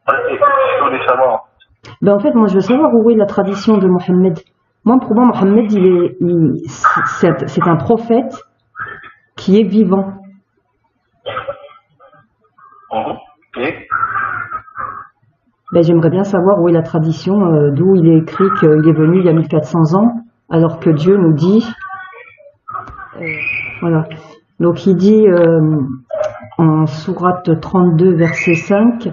Et je voulais savoir. Ben en fait, moi je veux savoir où est la tradition de Mohammed. Moi, pour moi, Mohammed, c'est un prophète qui est vivant. Et Ben, j'aimerais bien savoir où est la tradition, d'où il est écrit qu'il est venu il y a 1400 ans, alors que Dieu nous dit, voilà. Donc il dit en sourate 32, verset 5,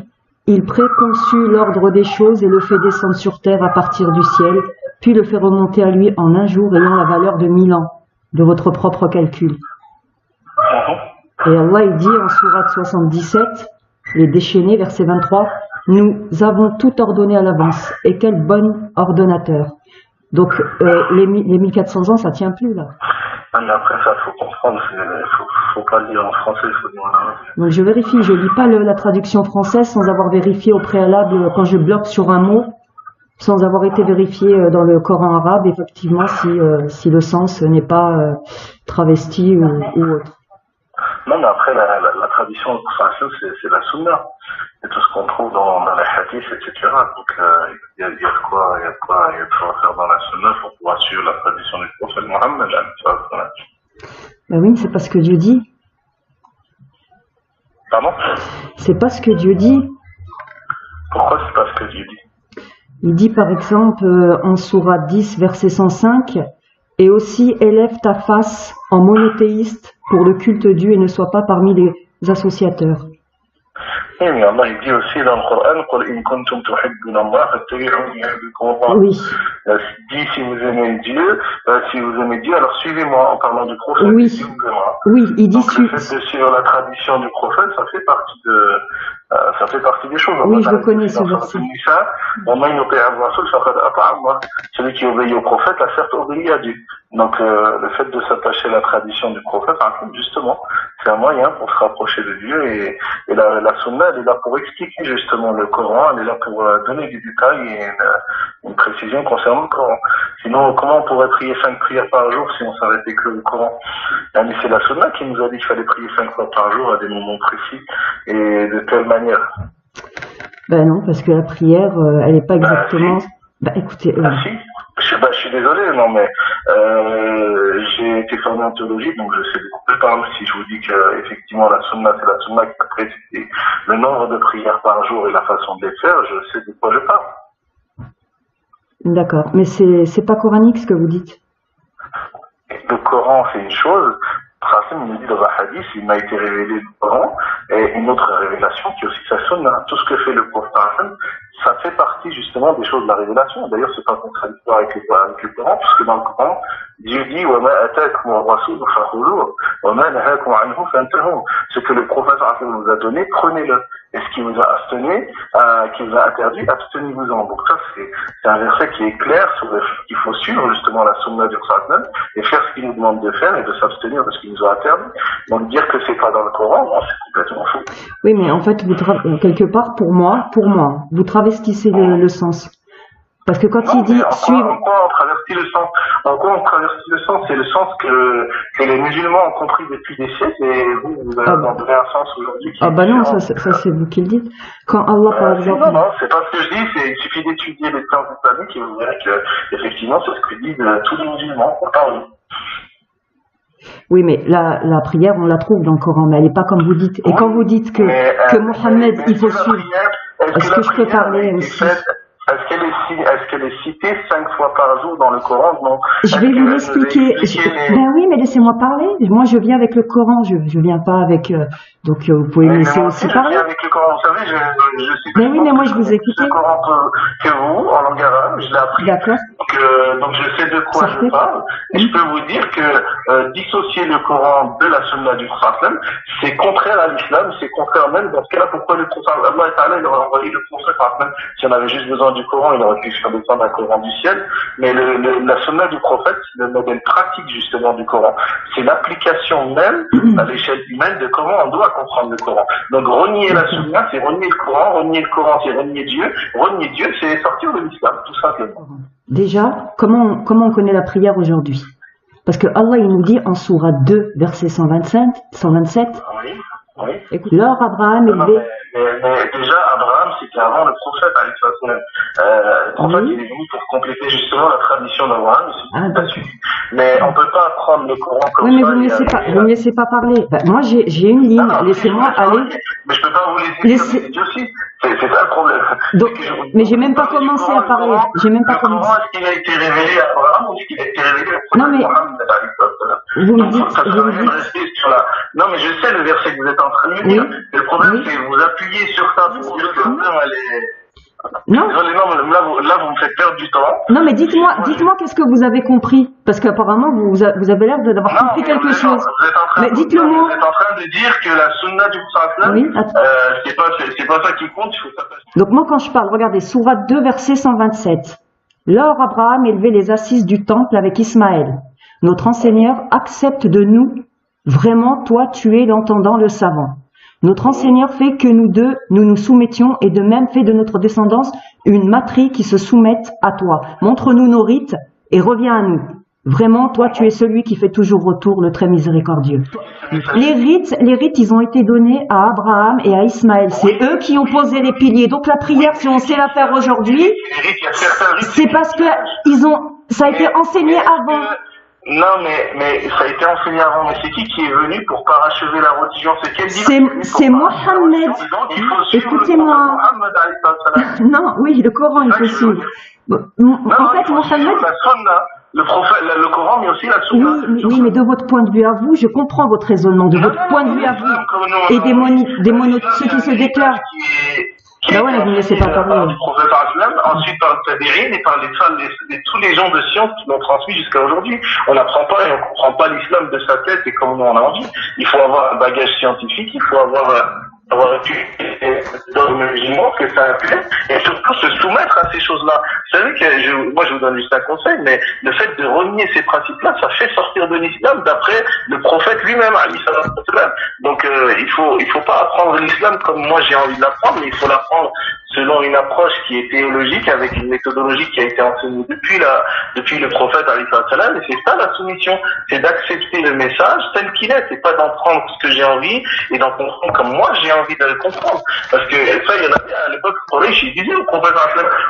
il préconçut l'ordre des choses et le fait descendre sur terre à partir du ciel, puis le fait remonter à lui en un jour ayant la valeur de 1000 ans, de votre propre calcul. Et Allah il dit en sourate 77, les déchaînés, verset 23, nous avons tout ordonné à l'avance, et quel bon ordonnateur. Donc les 1400 ans, ça tient plus là. Mais après ça, faut comprendre, faut pas le dire en français, il faut dire en arabe. Donc je vérifie, je lis pas la traduction française sans avoir vérifié au préalable quand je bloque sur un mot, sans avoir été vérifié dans le Coran arabe, effectivement, si le sens n'est pas travesti ou autre. Non, mais après, la tradition c'est la sunna. C'est tout ce qu'on trouve dans les hadiths, etc. Donc, il y a de quoi faire dans la sunna pour pouvoir suivre la tradition du prophète Mohammed. Ben oui, c'est pas ce que Dieu dit. Pardon? C'est pas ce que Dieu dit. Pourquoi c'est pas ce que Dieu dit? Il dit par exemple en sourate 10, verset 105, et aussi élève ta face en monothéiste pour le culte dû et ne sois pas parmi les associateurs. Oui, mais Allah il dit aussi dans le Coran, قُلْ إِن كُنْتُمْ تُحِبُّونَ اللَّهَ فَاتَّبِعُونِي يُحْبِبْكُمُ اللَّهُ. Oui. Dit si vous aimez Dieu, alors suivez-moi en parlant du prophète. Oui. Suivez-moi. Oui, il dit donc, le fait de suivre la tradition du prophète, ça fait partie des choses. Oui, je le connais ce verset. Celui qui obéit au prophète a certes obéi à Dieu. Donc le fait de s'attacher à la tradition du prophète, justement, c'est un moyen pour se rapprocher de Dieu et la sunna, elle est là pour expliquer justement le Coran, elle est là pour donner du détail et une précision concernant le Coran. Sinon, comment on pourrait prier 5 prières par jour si on s'arrêtait que le Coran? Mais c'est la sunna qui nous a dit qu'il fallait prier 5 fois par jour à des moments précis et de telle manière. Ben non, parce que la prière, elle n'est pas exactement... écoutez... Si. Je suis désolé, non, mais j'ai été formé en théologie, donc je sais de quoi je parle. Si je vous dis que effectivement la sunna, c'est la sunna qui a précisé le nombre de prières par jour et la façon de les faire, je sais de quoi je parle. D'accord, mais c'est pas coranique ce que vous dites. Le Coran, c'est une chose. Racine nous dit dans un hadith, il m'a été révélé le Coran, et une autre révélation qui est aussi sa sunna. Tout ce que fait le prophète, ça fait partie justement des choses de la révélation. D'ailleurs, c'est pas contradictoire avec le Coran, puisque dans le Coran, Dieu dit وَمَا أَتَاكُمُ الرَّسُولُ فَخُذُوهُ وَمَا نَهَاكُمْ عَنْهُ فَانْتَهُوا. Ce que le prophète nous a donné, prenez-le. Et ce qui vous a interdit, abstenez-vous-en. Donc ça, c'est un verset qui est clair sur le fait qu'il faut suivre justement la sunna du prophète et faire ce qu'il nous demande de faire et de s'abstenir de ce qu'il nous a interdit. Donc dire que c'est pas dans le Coran, non, c'est complètement faux. Oui, mais en fait, quelque part, pour moi, vous travestissez le sens. Parce que quand il dit suivre... En quoi on travestit le sens? En quoi on travestit le sens? C'est le sens que les musulmans ont compris depuis des siècles et vous avez donné un sens aujourd'hui. Non, ça c'est vous qui le dites. Quand Allah, par exemple... Non, c'est pas ce que je dis, il suffit d'étudier les sciences islamiques et vous verrez que, effectivement, c'est ce que disent tous les musulmans. Oui, mais la prière, on la trouve dans le Coran, mais elle n'est pas comme vous dites. Et quand vous dites que Mohammed, il faut suivre... Est-ce que je peux parler aussi? Est-ce qu'elle est citée 5 fois par jour dans le Coran? Non. Je vais vous l'expliquer. Ben oui, mais laissez-moi parler. Moi, je viens avec le Coran. Je viens pas avec. Donc, vous pouvez me laisser aussi parler. Je viens avec le Coran. Vous savez, je suis. Ben oui, mais moi, je vous ai écouté. Le Coran que vous, en langue arabe, je l'ai appris. D'accord. Donc, je sais de quoi je parle. Et je peux vous dire que dissocier le Coran de la sunna du prophète, c'est contraire à l'islam, c'est contraire même. Dans ce cas-là, pourquoi le prophète, Allah Ta'ala, il aurait envoyé le prophète, si on avait juste besoin du Coran, il aurait pu faire descendre un Coran du ciel, mais la sunna du prophète, c'est le modèle pratique justement du Coran. C'est l'application même à l'échelle humaine de comment on doit comprendre le Coran. Donc renier la sunna, c'est renier le Coran, c'est renier Dieu, c'est sortir de l'islam, tout simplement. Déjà, comment on connaît la prière aujourd'hui? Parce que Allah il nous dit en sourate 2, verset 127, Oui. Écoute, leur Abraham Non, élevé. mais déjà, Abraham, c'était avant le prophète, alayhi salam. Le prophète, Oui. il est venu pour compléter justement la tradition d'Abraham, et c'est Ah, tout d'accord. là-dessus. Mais on peut pas prendre le Coran comme Oui, mais ça vous me et laissez pas, arriver vous me laissez pas parler. Ben, moi, j'ai une ligne. non, Laissez-moi oui, aller. mais je peux pas vous laisser dire Laissez. des idioties. C'est ça le problème. Donc, C'est que mais j'ai même pas parler du commencé Coran, à parler. J'ai même pas le Coran, commencé. est-ce qu'il a été révélé à Abraham ou est-ce qu'il a été révélé au Non, prophète mais Mohammed, alayhi salam. vous me Donc, dites, ça sert vous à me rien de dites. rester sur la... Non, mais je sais le verset que vous êtes en train de me Oui, dire. Mais le problème, oui. c'est que vous appuyez sur ça pour dire que Non, la sœur, elle est... non, Désolé, non, mais là, vous me faites perdre du temps. non, mais dites-moi, Moi, dites-moi qu'est-ce que vous avez compris, parce qu'apparemment vous avez l'air d'avoir non, compris mais quelque chose. vous êtes en train Mais dites-le non, mais moi. vous êtes en train de dire que la sunna du prophète, Oui. c'est pas ça qui compte, il faut s'attacher. Donc moi, quand je parle, regardez, Sourate 2, verset 127. Lors Abraham élevait les assises du temple avec Ismaël. Notre enseigneur accepte de nous. Vraiment, toi, tu es l'entendant, le savant. Notre enseigneur fait que nous deux, nous nous soumettions et de même fait de notre descendance une matrie qui se soumette à toi. Montre-nous nos rites et reviens à nous. Vraiment, toi, tu es celui qui fait toujours retour, le très miséricordieux. Les rites, ils ont été donnés à Abraham et à Ismaël. C'est eux qui ont posé les piliers. Donc la prière, si on sait la faire aujourd'hui, c'est parce que ça a été enseigné avant. Non, mais ça a été enseigné avant. Mais c'est qui est venu pour parachever la religion? C'est quel livre? C'est Mohammed. Écoutez-moi. Non, oui, le Coran, il faut suivre. En fait, Mohammed. Le prophète, le Coran, mais aussi la sunna. Oui, mais de votre point de vue à vous, je comprends votre raisonnement. De votre point de vue à vous. Et ceux qui se déclarent. Ben ouais, vous ne laissez pas parler. Ensuite par le Tabi'in et par tous les gens de science qui l'ont transmis jusqu'à aujourd'hui. On n'apprend pas et on ne comprend pas l'islam de sa tête et comme on a envie. Il faut avoir un bagage scientifique, il faut avoir étudié dans le musulman que ça implique et surtout se soumettre à ces choses-là. Vous savez que moi je vous donne juste un conseil, mais le fait de renier ces principes-là, ça fait sortir de l'islam d'après le prophète lui-même, alayhi salam. Donc il faut pas apprendre l'islam comme moi j'ai envie de l'apprendre, mais il faut l'apprendre selon une approche qui est théologique, avec une méthodologie qui a été enseignée depuis le prophète alayhi salam. Et c'est ça la soumission, c'est d'accepter le message tel qu'il est, c'est pas d'en prendre ce que j'ai envie et d'en comprendre comme moi j'ai envie de le comprendre. Parce que ça, il y en avait à l'époque, Quraysh, il disait au prophète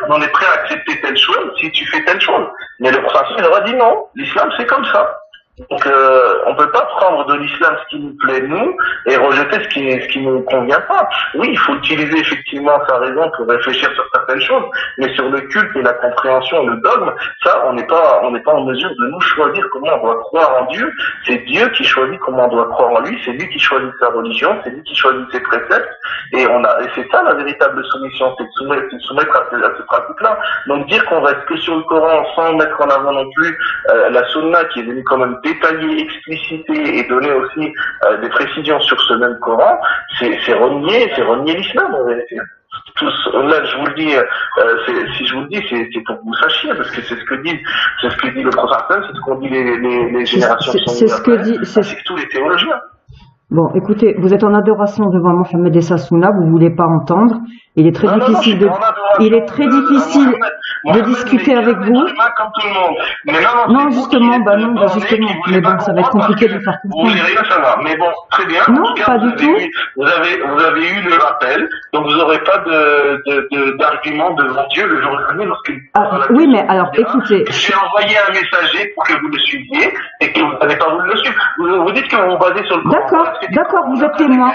on est prêt à accepter telle chose si tu fais telle chose. Mais le prophète il leur a dit non, l'islam c'est comme ça. Donc on peut pas prendre de l'islam ce qui nous plaît nous et rejeter ce qui nous convient pas. Oui, il faut utiliser effectivement sa raison pour réfléchir sur certaines choses, mais sur le culte et la compréhension, le dogme, ça on n'est pas en mesure de nous choisir comment on doit croire en Dieu. C'est Dieu qui choisit comment on doit croire en lui, c'est lui qui choisit sa religion, c'est lui qui choisit ses préceptes et c'est ça la véritable soumission, c'est de soumettre à ces pratiques-là. Donc dire qu'on va être que sur le Coran sans mettre en avant non plus la sunna qui est venue quand même détailler, expliciter et donner aussi des précisions sur ce même Coran, c'est renier l'islam en vérité. Là, je vous le dis, si je vous le dis, c'est pour que vous sachiez, parce que c'est ce que dit le prophète, c'est ce qu'ont dit les générations qui sont c'est ce que dit, ainsi que tous les théologiens. Bon, écoutez, vous êtes en adoration devant Mohammed et sa sunna, vous voulez pas entendre. Il est très difficile de discuter avec vous. Non, justement, mais bon, ça va être compliqué de faire comprendre. Vous voulez rien savoir, mais bon, très bien. Non, pas du tout. Vous avez eu le rappel, donc vous n'aurez pas d'argument devant Dieu le jour dernier lorsqu'il. Oui, mais alors, écoutez. J'ai envoyé un messager pour que vous le suiviez et que vous n'avez pas voulu le suivre. Vous dites que vous vous basez sur le Coran. D'accord, vous êtes témoin.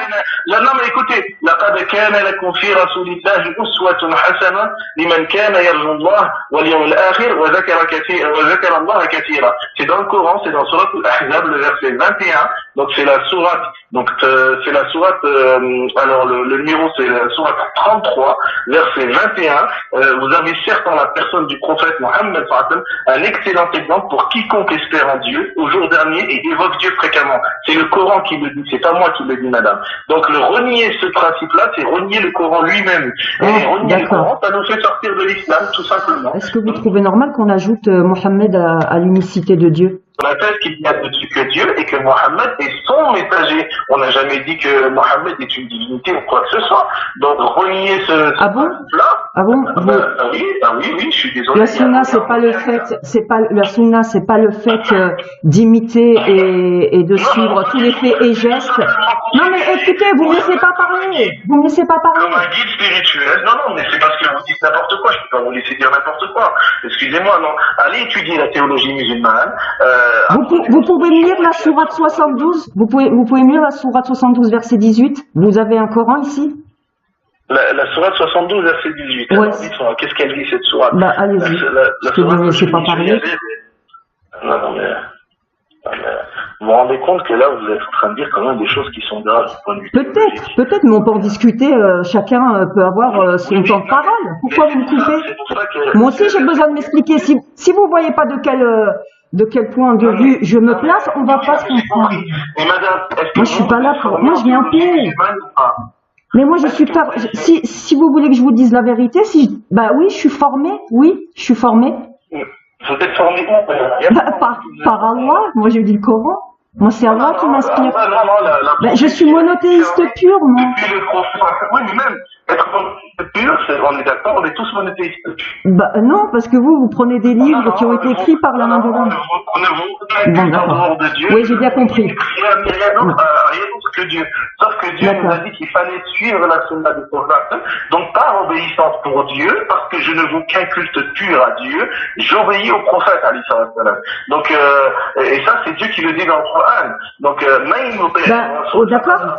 Non, mais écoutez, لقد كان لكم في رسول الله أسوة حسنة لمن كان يرجو الله واليوم الآخر وذكر الله كثيرا. C'est dans le Coran, c'est dans Surat Al-Ahzab, le verset 21. Donc c'est la sourate. Alors le numéro c'est la sourate 33, verset 21. Vous avez certes en la personne du prophète Mohammed un excellent exemple pour quiconque espère en Dieu au jour dernier et évoque Dieu fréquemment. C'est le Coran qui le dit, c'est pas moi qui le dis, madame. Donc le renier ce principe-là, c'est renier le Coran lui-même. Et renier le Coran, ça nous fait sortir de l'islam, tout simplement. Est-ce que vous trouvez normal qu'on ajoute Mohammed à l'unicité de Dieu? On atteste qu'il n'y a dessus que Dieu et que Mohammed est son messager. On n'a jamais dit que Mohammed est une divinité ou quoi que ce soit. Donc renier ce Ah bon? principe-là. Ah bon? Oui, je suis désolé. La sunna, c'est pas le fait, la sunna, c'est pas le fait d'imiter et de suivre tous les faits et gestes. Non mais écoutez, vous me laissez pas parler. Vous me laissez pas Comme parler. un guide spirituel. Non, mais c'est parce que vous dites n'importe quoi. Je peux pas vous laisser dire n'importe quoi. Excusez-moi, non. Allez étudier la théologie musulmane. Vous pouvez me lire la sourate 72? Vous pouvez me lire la sourate 72 verset 18? Vous avez un Coran ici? La sourate 72, verset 18. Ouais. Alors, dites-moi, qu'est-ce qu'elle dit cette sourate? Bah allez-y. Parce que vous ne me laissez pas parler. Non, mais vous vous rendez compte que là, vous êtes en train de dire quand même des choses qui sont graves du point de vue théologique. Peut-être, mais on peut en discuter. Chacun peut avoir son temps de parole. Pourquoi vous me coupez? Moi aussi, j'ai besoin de m'expliquer. Si vous voyez pas de quel point de vue je me place, on va pas se comprendre. Moi, je suis pas là pour. Moi, je viens en paix. Mais moi, je suis pas. Si vous voulez que je vous dise la vérité, bah oui, je suis formée. Oui, je suis formée. Vous êtes formé où? Par Allah. Moi, j'ai dit le Coran. Moi, c'est Allah qui m'inspire. Ben, je suis monothéiste pur, moi. Depuis le prophète, oui, mais même être monothéiste pur, on est d'accord, on est tous monothéistes purs. Bah non, parce que vous prenez des livres qui ont été écrits par la main de l'homme. Bon, d'accord. Oui, j'ai bien compris. Rien d'autre que Dieu. Sauf que Dieu nous a dit qu'il fallait suivre la sunna du prophète. Donc, par obéissance pour Dieu, parce que je ne veux qu'un culte pur à Dieu, j'obéis au prophète, alayhi salam. Donc, et ça, c'est Dieu qui le dit dans le Coran. Donc, même d'accord.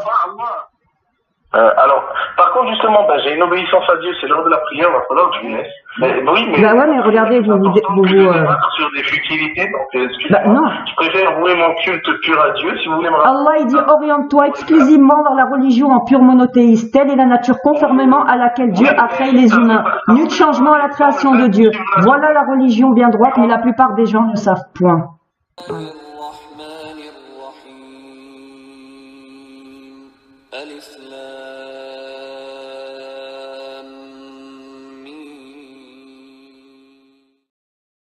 Alors, par contre, justement, j'ai une obéissance à Dieu, c'est l'heure de la prière, il va falloir que je vous laisse. Mais regardez, sur des futilités, donc, non. je préfère vouer mon culte pur à Dieu, si vous voulez me rappeler. Allah, il dit, oriente-toi exclusivement vers la religion en pur monothéiste. Telle est la nature conformément à laquelle Dieu a créé les humains. Nul changement à la création de Dieu. Voilà la religion bien droite, mais la plupart des gens ne savent point. Voilà.